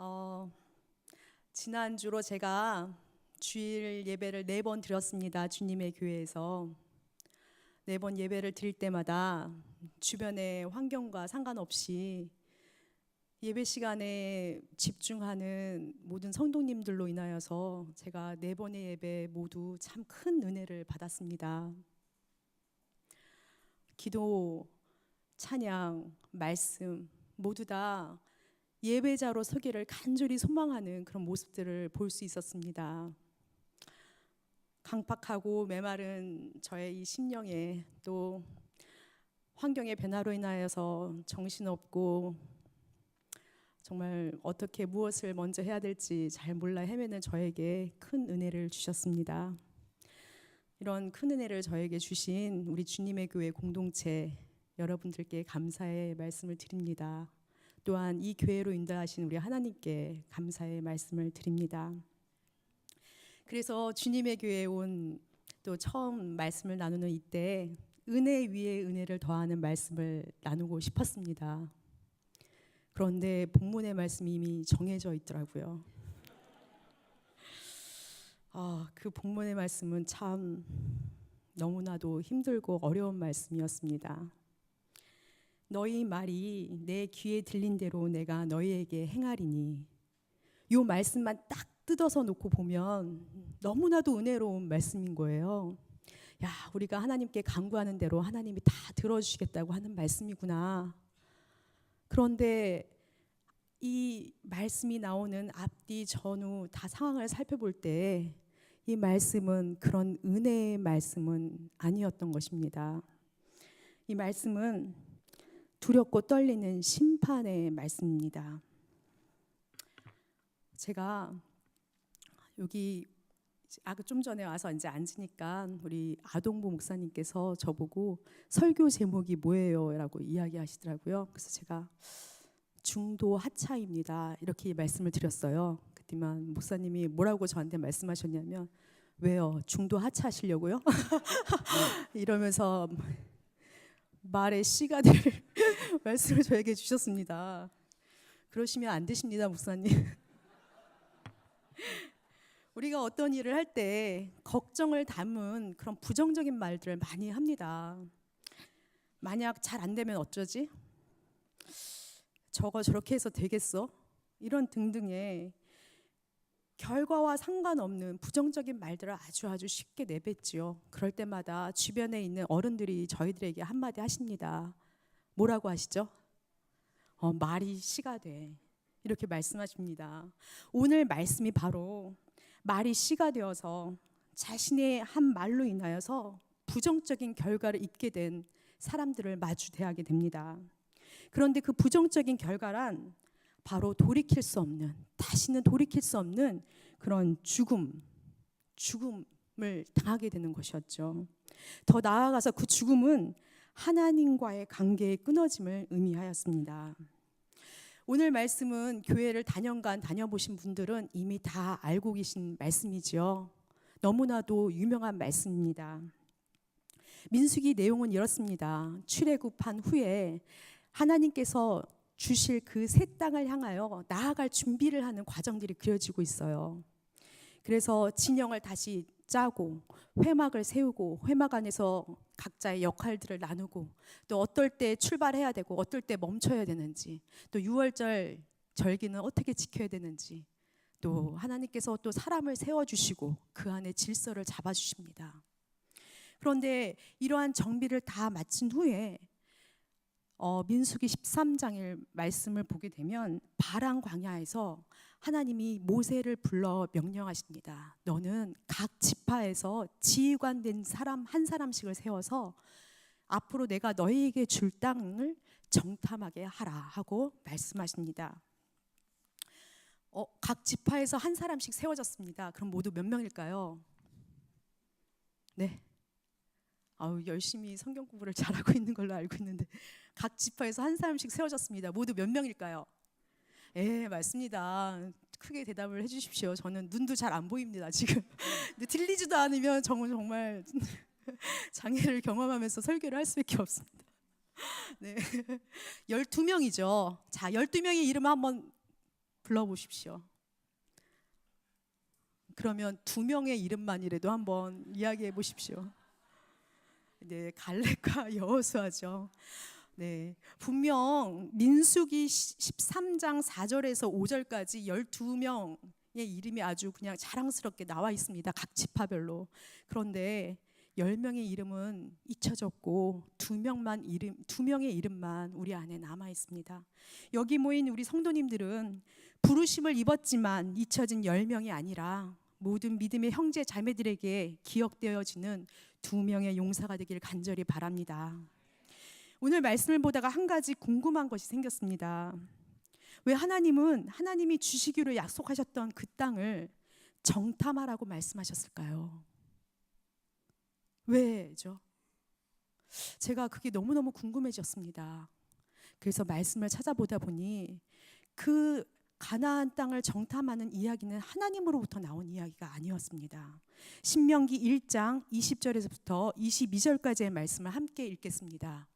어, 지난주로 제가 주일 예배를 4번 드렸습니다. 주님의 교회에서 4번 예배를 드릴 때마다 주변의 환경과 상관없이 예배 시간에 집중하는 모든 성도님들로 인하여서 제가 4번의 예배 모두 참 큰 은혜를 받았습니다. 기도, 찬양, 말씀 모두 다 예배자로 서기를 간절히 소망하는 그런 모습들을 볼 수 있었습니다. 강팍하고 메마른 저의 이 심령에 또 환경의 변화로 인하여서 정신없고 정말 어떻게 무엇을 먼저 해야 될지 잘 몰라 헤매는 저에게 큰 은혜를 주셨습니다. 이런 큰 은혜를 저에게 주신 우리 주님의 교회 공동체 여러분들께 감사의 말씀을 드립니다. 또한 이 교회로 인도하신 우리 하나님께 감사의 말씀을 드립니다. 그래서 주님의 교회에 온 또 처음 말씀을 나누는 이때 은혜 위에 은혜를 더하는 말씀을 나누고 싶었습니다. 그런데 본문의 말씀이 이미 정해져 있더라고요. 그 본문의 말씀은 참 너무나도 힘들고 어려운 말씀이었습니다. 너희 말이 내 귀에 들린 대로 내가 너희에게 행하리니. 이 말씀만 딱 뜯어서 놓고 보면 너무나도 은혜로운 말씀인 거예요. 야, 우리가 하나님께 간구하는 대로 하나님이 다 들어주시겠다고 하는 말씀이구나. 그런데 이 말씀이 나오는 앞뒤 전후 다 상황을 살펴볼 때 이 말씀은 그런 은혜의 말씀은 아니었던 것입니다. 이 말씀은 두렵고 떨리는 심판의 말씀입니다. 제가 여기 좀 전에 와서 이제 앉으니까 우리 아동부 목사님께서 저보고 설교 제목이 뭐예요? 라고 이야기하시더라고요. 그래서 제가 중도 하차입니다. 이렇게 말씀을 드렸어요. 그때만 목사님이 뭐라고 저한테 말씀하셨냐면 왜요? 중도 하차하시려고요? 이러면서 말에 씨가 될 말씀을 저에게 주셨습니다. 그러시면 안 되십니다, 목사님. 우리가 어떤 일을 할 때 걱정을 담은 그런 부정적인 말들을 많이 합니다. 만약 잘 안 되면 어쩌지? 저거 저렇게 해서 되겠어? 이런 등등의 결과와 상관없는 부정적인 말들을 아주 쉽게 내뱉지요. 그럴 때마다 주변에 있는 어른들이 저희들에게 한마디 하십니다. 뭐라고 하시죠? 말이 씨가 돼. 이렇게 말씀하십니다. 오늘 말씀이 바로 말이 씨가 되어서 자신의 한 말로 인하여서 부정적인 결과를 입게 된 사람들을 마주대하게 됩니다. 그런데 그 부정적인 결과란 바로 돌이킬 수 없는, 다시는 돌이킬 수 없는 그런 죽음을 당하게 되는 것이었죠. 더 나아가서 그 죽음은 하나님과의 관계의 끊어짐을 의미하였습니다. 오늘 말씀은 교회를 단연간 다녀보신 분들은 이미 다 알고 계신 말씀이지요. 너무나도 유명한 말씀입니다. 민수기 내용은 이렇습니다. 출애굽한 후에 하나님께서 주실 그 새 땅을 향하여 나아갈 준비를 하는 과정들이 그려지고 있어요. 그래서 진영을 다시 짜고 회막을 세우고 회막 안에서 각자의 역할들을 나누고 또 어떨 때 출발해야 되고 어떨 때 멈춰야 되는지 또 유월절 절기는 어떻게 지켜야 되는지 또 하나님께서 또 사람을 세워주시고 그 안에 질서를 잡아주십니다. 그런데 이러한 정비를 다 마친 후에 민수기 13장의 말씀을 보게 되면 바람 광야에서 하나님이 모세를 불러 명령하십니다. 너는 각 지파에서 지휘관된 사람 한 사람씩을 세워서 앞으로 내가 너희에게 줄 땅을 정탐하게 하라 하고 말씀하십니다. 각 지파에서 한 사람씩 세워졌습니다. 그럼 모두 몇 명일까요? 네. 열심히 성경 공부를 잘하고 있는 걸로 알고 있는데 각 지파에서 한 사람씩 세워졌습니다. 모두 몇 명일까요? 예, 맞습니다. 크게 대답을 해주십시오. 저는 눈도 잘 안 보입니다 지금. 근데 들리지도 않으면 정말 장애를 경험하면서 설교를 할 수밖에 없습니다. 네, 12명이죠. 자, 12명의 이름 한번 불러보십시오. 그러면 2명의 이름만이라도 한번 이야기해 보십시오. 네, 갈렙과 여호수아죠. 네, 분명 민수기 13장 4절에서 5절까지 12명의 이름이 아주 그냥 자랑스럽게 나와 있습니다. 각 지파별로. 그런데 10명의 이름은 잊혀졌고 2명의 이름만 우리 안에 남아 있습니다. 여기 모인 우리 성도님들은 부르심을 입었지만 잊혀진 10명이 아니라 모든 믿음의 형제 자매들에게 기억되어지는 2명의 용사가 되길 간절히 바랍니다. 오늘 말씀을 보다가 한 가지 궁금한 것이 생겼습니다. 왜 하나님이 주시기로 약속하셨던 그 땅을 정탐하라고 말씀하셨을까요? 왜죠? 제가 그게 너무너무 궁금해졌습니다. 그래서 말씀을 찾아보다 보니 그 가나안 땅을 정탐하는 이야기는 하나님으로부터 나온 이야기가 아니었습니다. 신명기 1장 20절에서부터 22절까지의 말씀을 함께 읽겠습니다.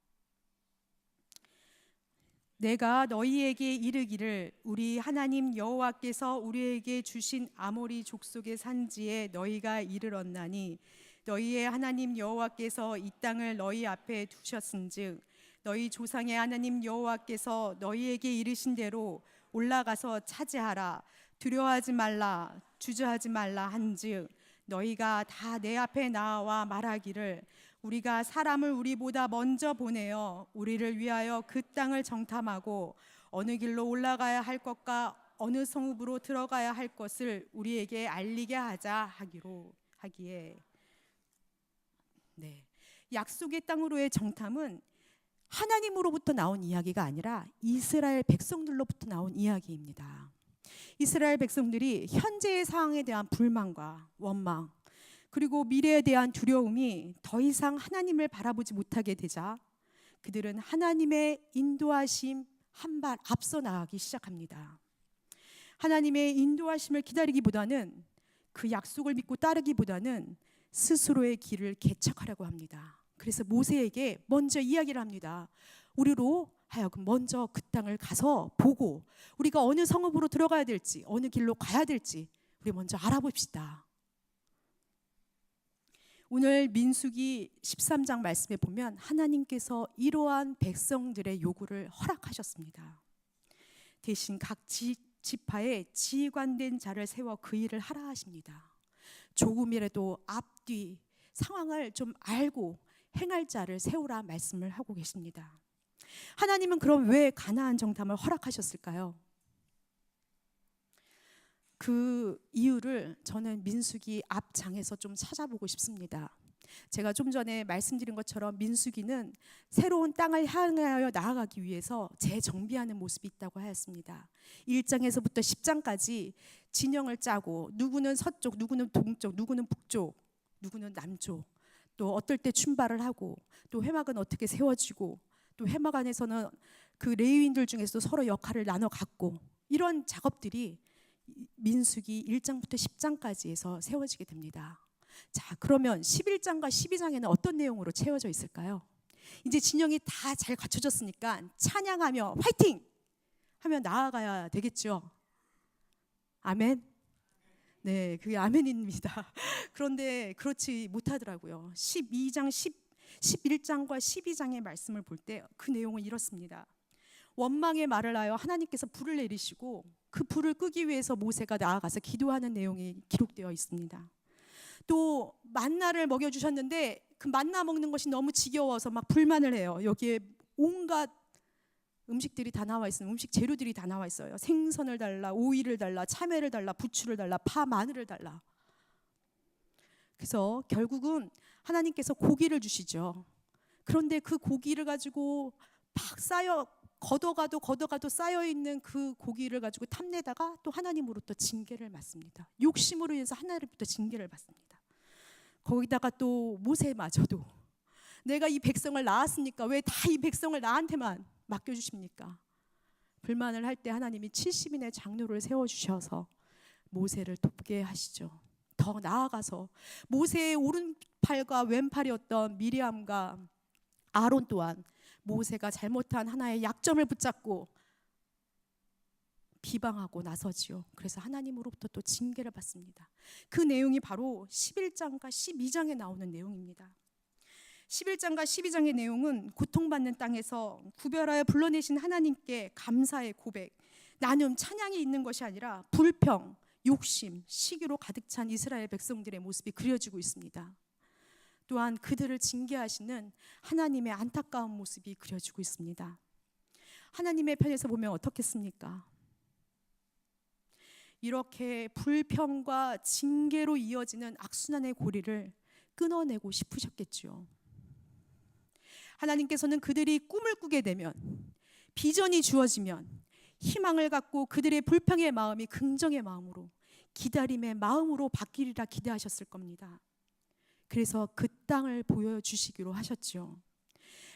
내가 너희에게 이르기를 우리 하나님 여호와께서 우리에게 주신 아모리 족속의 산지에 너희가 이르렀나니 너희의 하나님 여호와께서 이 땅을 너희 앞에 두셨은즉 너희 조상의 하나님 여호와께서 너희에게 이르신 대로 올라가서 차지하라. 두려워하지 말라, 주저하지 말라 한즉 너희가 다 내 앞에 나와 말하기를 우리가 사람을 우리보다 먼저 보내어 우리를 위하여 그 땅을 정탐하고 어느 길로 올라가야 할 것과 어느 성읍으로 들어가야 할 것을 우리에게 알리게 하자 하기에 네, 약속의 땅으로의 정탐은 하나님으로부터 나온 이야기가 아니라 이스라엘 백성들로부터 나온 이야기입니다. 이스라엘 백성들이 현재의 상황에 대한 불만과 원망 그리고 미래에 대한 두려움이 더 이상 하나님을 바라보지 못하게 되자 그들은 하나님의 인도하심 한 발 앞서 나가기 시작합니다. 하나님의 인도하심을 기다리기보다는 그 약속을 믿고 따르기보다는 스스로의 길을 개척하려고 합니다. 그래서 모세에게 먼저 이야기를 합니다. 우리로 하여금 먼저 그 땅을 가서 보고 우리가 어느 성읍으로 들어가야 될지 어느 길로 가야 될지 우리 먼저 알아봅시다. 오늘 민수기 13장 말씀에 보면 하나님께서 이러한 백성들의 요구를 허락하셨습니다. 대신 각 지파에 지휘관된 자를 세워 그 일을 하라 하십니다. 조금이라도 앞뒤 상황을 좀 알고 행할 자를 세우라 말씀을 하고 계십니다. 하나님은 그럼 왜 가나안 정탐을 허락하셨을까요? 그 이유를 저는 민수기 앞장에서 좀 찾아보고 싶습니다. 제가 좀 전에 말씀드린 것처럼 민수기는 새로운 땅을 향하여 나아가기 위해서 재정비하는 모습이 있다고 하였습니다. 1장에서부터 10장까지 진영을 짜고 누구는 서쪽, 누구는 동쪽, 누구는 북쪽, 누구는 남쪽 또 어떨 때 춘발을 하고 또 회막은 어떻게 세워지고 또 회막 안에서는 그 레위인들 중에서도 서로 역할을 나눠 갖고 이런 작업들이 민수기 1장부터 10장까지에서 세워지게 됩니다. 자, 그러면 11장과 12장에는 어떤 내용으로 채워져 있을까요? 이제 진영이 다 잘 갖춰졌으니까 찬양하며 화이팅! 하며 나아가야 되겠죠. 아멘. 네, 그게 아멘입니다. 그런데 그렇지 못하더라고요. 11장과 12장의 말씀을 볼 때 그 내용은 이렇습니다. 원망의 말을 하여 하나님께서 불을 내리시고 그 불을 끄기 위해서 모세가 나아가서 기도하는 내용이 기록되어 있습니다. 또 만나를 먹여주셨는데 그 만나 먹는 것이 너무 지겨워서 막 불만을 해요. 여기에 온갖 음식들이 다 나와 있어요. 음식 재료들이 다 나와 있어요. 생선을 달라, 오이를 달라, 참외를 달라, 부추를 달라, 파, 마늘을 달라. 그래서 결국은 하나님께서 고기를 주시죠. 그런데 그 고기를 가지고 막 걷어가도 쌓여있는 그 고기를 가지고 탐내다가 또 하나님으로부터 징계를 받습니다. 욕심으로 인해서 하나님으로부터 징계를 받습니다. 거기다가 또 모세마저도 내가 이 백성을 낳았으니까 왜 다 이 백성을 나한테만 맡겨주십니까? 불만을 할 때 하나님이 70인의 장로를 세워주셔서 모세를 돕게 하시죠. 더 나아가서 모세의 오른팔과 왼팔이었던 미리암과 아론 또한 모세가 잘못한 하나의 약점을 붙잡고 비방하고 나서지요. 그래서 하나님으로부터 또 징계를 받습니다. 그 내용이 바로 11장과 12장에 나오는 내용입니다. 11장과 12장의 내용은 고통받는 땅에서 구별하여 불러내신 하나님께 감사의 고백, 나눔, 찬양이 있는 것이 아니라 불평, 욕심, 시기로 가득 찬 이스라엘 백성들의 모습이 그려지고 있습니다. 또한 그들을 징계하시는 하나님의 안타까운 모습이 그려지고 있습니다. 하나님의 편에서 보면 어떻겠습니까? 이렇게 불평과 징계로 이어지는 악순환의 고리를 끊어내고 싶으셨겠죠. 하나님께서는 그들이 꿈을 꾸게 되면, 비전이 주어지면 희망을 갖고 그들의 불평의 마음이 긍정의 마음으로, 기다림의 마음으로 바뀌리라 기대하셨을 겁니다. 그래서 그 땅을 보여주시기로 하셨죠.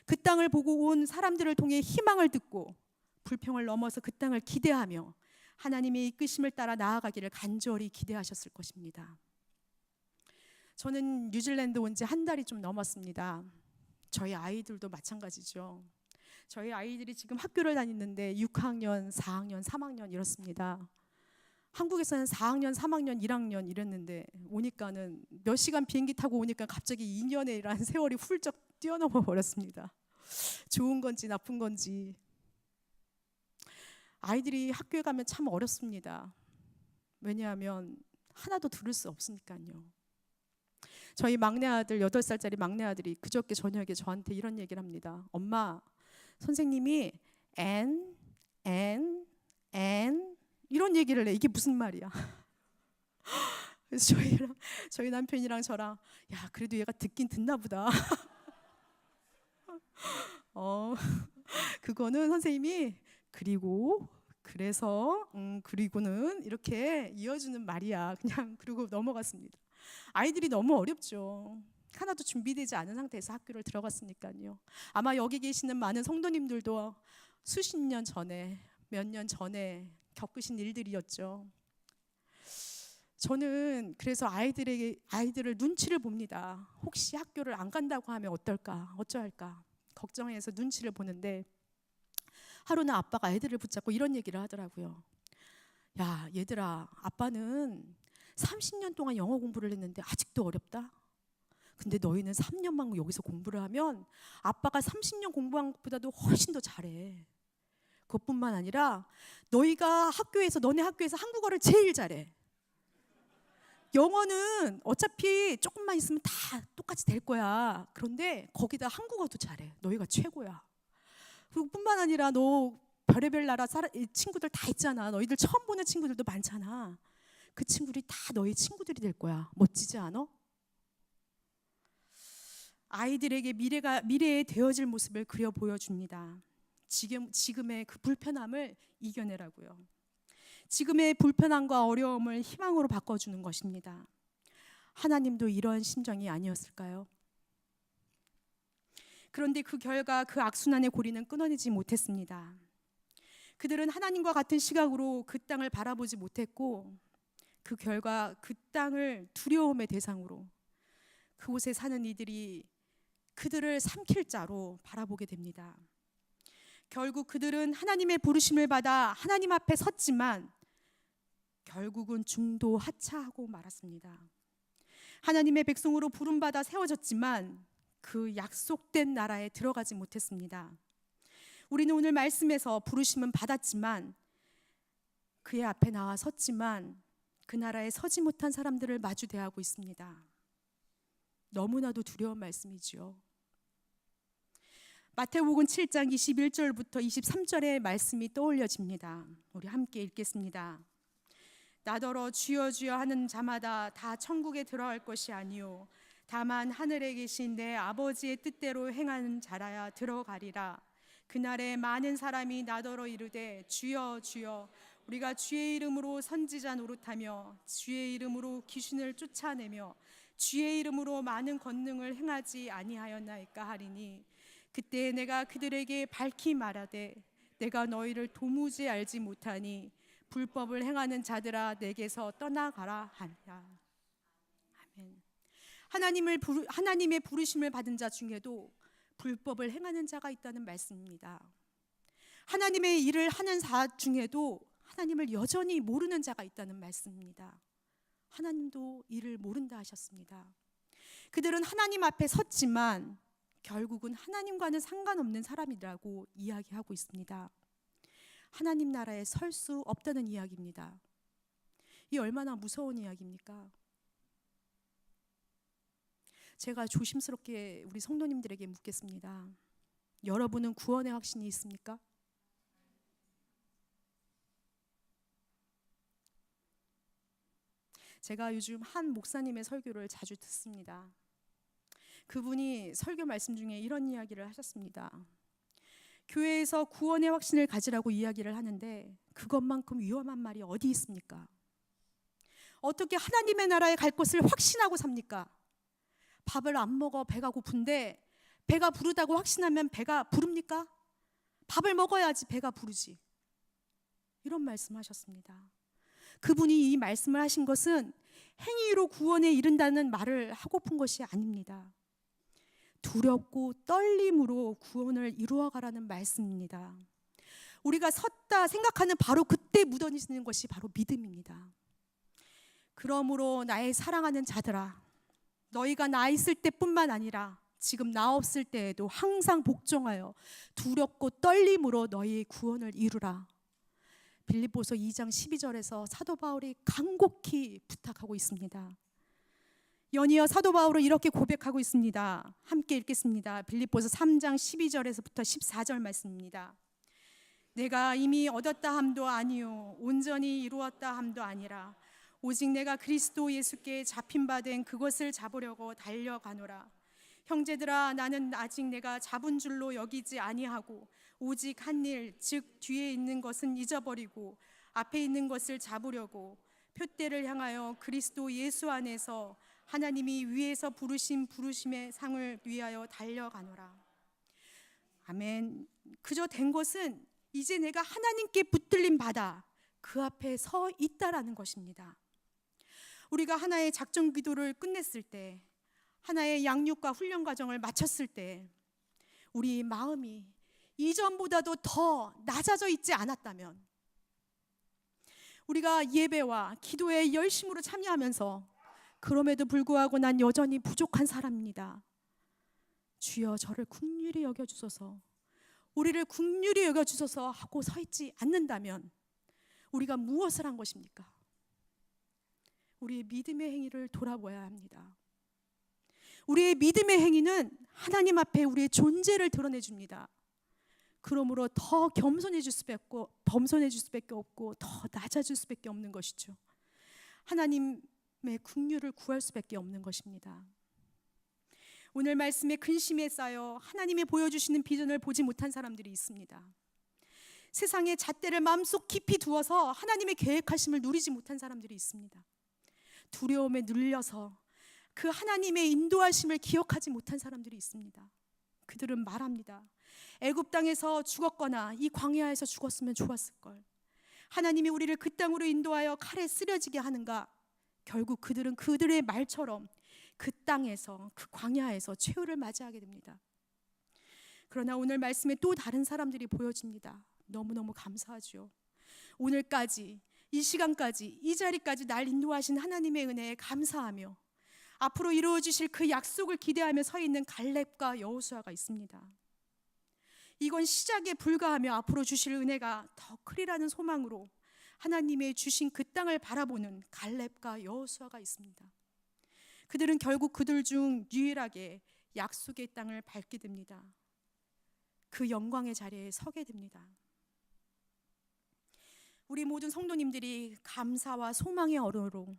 그 땅을 보고 온 사람들을 통해 희망을 듣고 불평을 넘어서 그 땅을 기대하며 하나님의 이끄심을 따라 나아가기를 간절히 기대하셨을 것입니다. 저는 뉴질랜드 온 지 한 달이 좀 넘었습니다. 저희 아이들도 마찬가지죠. 저희 아이들이 지금 학교를 다니는데 6학년, 4학년, 3학년 이렇습니다. 한국에서는 4학년, 3학년, 1학년 이랬는데 오니까는 몇 시간 비행기 타고 오니까 갑자기 2년이라는 세월이 훌쩍 뛰어넘어 버렸습니다. 좋은 건지 나쁜 건지. 아이들이 학교에 가면 참 어렵습니다. 왜냐하면 하나도 들을 수 없으니까요. 저희 막내 아들, 8살짜리 막내 아들이 그저께 저녁에 저한테 이런 얘기를 합니다. 엄마, 선생님이 N 이런 얘기를 해. 이게 무슨 말이야? 그래서 저희 남편이랑 저랑 야, 그래도 얘가 듣긴 듣나 보다. 그거는 선생님이 그리고 그래서 그리고는 이렇게 이어주는 말이야. 그냥 그리고 넘어갔습니다. 아이들이 너무 어렵죠. 하나도 준비되지 않은 상태에서 학교를 들어갔으니까요. 아마 여기 계시는 많은 성도님들도 수십 년 전에, 몇 년 전에 겪으신 일들이었죠. 저는 그래서 아이들을 눈치를 봅니다. 혹시 학교를 안 간다고 하면 어떨까, 어쩌할까 걱정해서 눈치를 보는데 하루는 아빠가 애들을 붙잡고 이런 얘기를 하더라고요. 야, 얘들아, 아빠는 30년 동안 영어 공부를 했는데 아직도 어렵다. 근데 너희는 3년만 여기서 공부를 하면 아빠가 30년 공부한 것보다도 훨씬 더 잘해. 그것뿐만 아니라 너네 학교에서 한국어를 제일 잘해. 영어는 어차피 조금만 있으면 다 똑같이 될 거야. 그런데 거기다 한국어도 잘해. 너희가 최고야. 그뿐만 아니라 너 별의별 나라 친구들 다 있잖아. 너희들 처음 보는 친구들도 많잖아. 그 친구들이 다 너희 친구들이 될 거야. 멋지지 않아? 아이들에게 미래에 되어질 모습을 그려 보여줍니다. 지금의 그 불편함을 이겨내라고요. 지금의 불편함과 어려움을 희망으로 바꿔주는 것입니다. 하나님도 이런 심정이 아니었을까요? 그런데 그 결과 그 악순환의 고리는 끊어내지 못했습니다. 그들은 하나님과 같은 시각으로 그 땅을 바라보지 못했고 그 결과 그 땅을 두려움의 대상으로 그곳에 사는 이들이 그들을 삼킬 자로 바라보게 됩니다. 결국 그들은 하나님의 부르심을 받아 하나님 앞에 섰지만 결국은 중도 하차하고 말았습니다. 하나님의 백성으로 부름받아 세워졌지만 그 약속된 나라에 들어가지 못했습니다. 우리는 오늘 말씀에서 부르심은 받았지만 그의 앞에 나와 섰지만 그 나라에 서지 못한 사람들을 마주 대하고 있습니다. 너무나도 두려운 말씀이지요. 마태복음 7장 21절부터 23절의 말씀이 떠올려집니다. 우리 함께 읽겠습니다. 나더러 주여 주여 하는 자마다 다 천국에 들어갈 것이 아니요 다만 하늘에 계신 내 아버지의 뜻대로 행하는 자라야 들어가리라. 그날에 많은 사람이 나더러 이르되 주여 주여 우리가 주의 이름으로 선지자 노릇하며 주의 이름으로 귀신을 쫓아내며 주의 이름으로 많은 권능을 행하지 아니하였나이까 하리니 그때 내가 그들에게 밝히 말하되 내가 너희를 도무지 알지 못하니 불법을 행하는 자들아 내게서 떠나가라 하리라. 아멘. 하나님의 부르심을 받은 자 중에도 불법을 행하는 자가 있다는 말씀입니다. 하나님의 일을 하는 자 중에도 하나님을 여전히 모르는 자가 있다는 말씀입니다. 하나님도 이를 모른다 하셨습니다. 그들은 하나님 앞에 섰지만 결국은 하나님과는 상관없는 사람이라고 이야기하고 있습니다. 하나님 나라에 설 수 없다는 이야기입니다. 이 얼마나 무서운 이야기입니까? 제가 조심스럽게 우리 성도님들에게 묻겠습니다. 여러분은 구원의 확신이 있습니까? 제가 요즘 한 목사님의 설교를 자주 듣습니다. 그분이 설교 말씀 중에 이런 이야기를 하셨습니다. 교회에서 구원의 확신을 가지라고 이야기를 하는데 그것만큼 위험한 말이 어디 있습니까? 어떻게 하나님의 나라에 갈 것을 확신하고 삽니까? 밥을 안 먹어 배가 고픈데 배가 부르다고 확신하면 배가 부릅니까? 밥을 먹어야지 배가 부르지. 이런 말씀하셨습니다. 그분이 이 말씀을 하신 것은 행위로 구원에 이른다는 말을 하고픈 것이 아닙니다. 두렵고 떨림으로 구원을 이루어가라는 말씀입니다. 우리가 섰다 생각하는 바로 그때 묻어지는 것이 바로 믿음입니다. 그러므로 나의 사랑하는 자들아, 너희가 나 있을 때뿐만 아니라 지금 나 없을 때에도 항상 복종하여 두렵고 떨림으로 너희의 구원을 이루라. 빌립보서 2장 12절에서 사도 바울이 간곡히 부탁하고 있습니다. 연이어 사도 바울은 이렇게 고백하고 있습니다. 함께 읽겠습니다. 빌립보서 3장 12절에서부터 14절 말씀입니다. 내가 이미 얻었다 함도 아니요 온전히 이루었다 함도 아니라 오직 내가 그리스도 예수께 잡힌 바 된 그것을 잡으려고 달려가노라. 형제들아, 나는 아직 내가 잡은 줄로 여기지 아니하고 오직 한 일, 즉 뒤에 있는 것은 잊어버리고 앞에 있는 것을 잡으려고 표대를 향하여 그리스도 예수 안에서 하나님이 위에서 부르신 부르심의 상을 위하여 달려가노라. 아멘. 그저 된 것은 이제 내가 하나님께 붙들림 받아 그 앞에 서 있다라는 것입니다. 우리가 하나의 작전 기도를 끝냈을 때, 하나의 양육과 훈련 과정을 마쳤을 때 우리 마음이 이전보다도 더 낮아져 있지 않았다면, 우리가 예배와 기도에 열심으로 참여하면서 그럼에도 불구하고 난 여전히 부족한 사람입니다. 주여 저를 긍휼히 여겨주소서, 우리를 긍휼히 여겨주소서 하고 서 있지 않는다면 우리가 무엇을 한 것입니까? 우리의 믿음의 행위를 돌아보아야 합니다. 우리의 믿음의 행위는 하나님 앞에 우리의 존재를 드러내줍니다. 그러므로 더 겸손해질 수밖에 없고 더 낮아질 수밖에 없는 것이죠. 하나님의 긍휼을 구할 수밖에 없는 것입니다. 오늘 말씀에 근심에 쌓여 하나님이 보여주시는 비전을 보지 못한 사람들이 있습니다. 세상의 잣대를 마음속 깊이 두어서 하나님의 계획하심을 누리지 못한 사람들이 있습니다. 두려움에 눌려서 그 하나님의 인도하심을 기억하지 못한 사람들이 있습니다. 그들은 말합니다. 애굽 땅에서 죽었거나 이 광야에서 죽었으면 좋았을 걸. 하나님이 우리를 그 땅으로 인도하여 칼에 쓰려지게 하는가? 결국 그들은 그들의 말처럼 그 땅에서, 그 광야에서 최후를 맞이하게 됩니다. 그러나 오늘 말씀에 또 다른 사람들이 보여집니다. 너무너무 감사하죠. 오늘까지, 이 시간까지, 이 자리까지 날 인도하신 하나님의 은혜에 감사하며 앞으로 이루어 주실 그 약속을 기대하며 서 있는 갈렙과 여호수아가 있습니다. 이건 시작에 불과하며 앞으로 주실 은혜가 더 크리라는 소망으로 하나님의 주신 그 땅을 바라보는 갈렙과 여호수아가 있습니다. 그들은 결국 그들 중 유일하게 약속의 땅을 밟게 됩니다. 그 영광의 자리에 서게 됩니다. 우리 모든 성도님들이 감사와 소망의 언어로,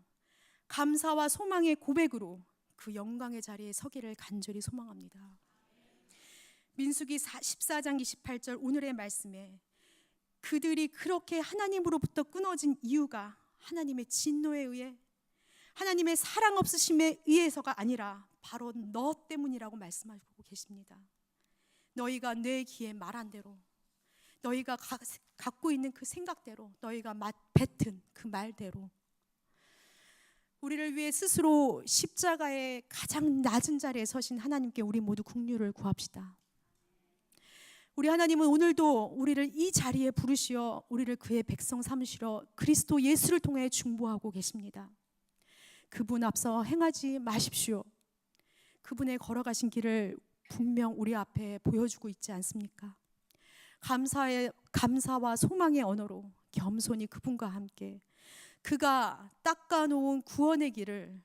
감사와 소망의 고백으로 그 영광의 자리에 서기를 간절히 소망합니다. 민수기 14장 28절 오늘의 말씀에 그들이 그렇게 하나님으로부터 끊어진 이유가 하나님의 진노에 의해, 하나님의 사랑 없으심에 의해서가 아니라 바로 너 때문이라고 말씀하고 계십니다. 너희가 내 귀에 말한 대로, 너희가 갖고 있는 그 생각대로, 너희가 뱉은 그 말대로 우리를 위해 스스로 십자가의 가장 낮은 자리에 서신 하나님께 우리 모두 긍휼을 구합시다. 우리 하나님은 오늘도 우리를 이 자리에 부르시어 우리를 그의 백성 삼으시러 그리스도 예수를 통해 중보하고 계십니다. 그분 앞서 행하지 마십시오. 그분의 걸어가신 길을 분명 우리 앞에 보여주고 있지 않습니까? 감사와 소망의 언어로 겸손히 그분과 함께 그가 닦아놓은 구원의 길을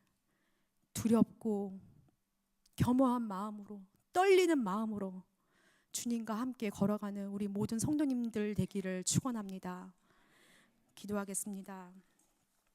두렵고 겸허한 마음으로, 떨리는 마음으로 주님과 함께 걸어가는 우리 모든 성도님들 되기를 축원합니다. 기도하겠습니다.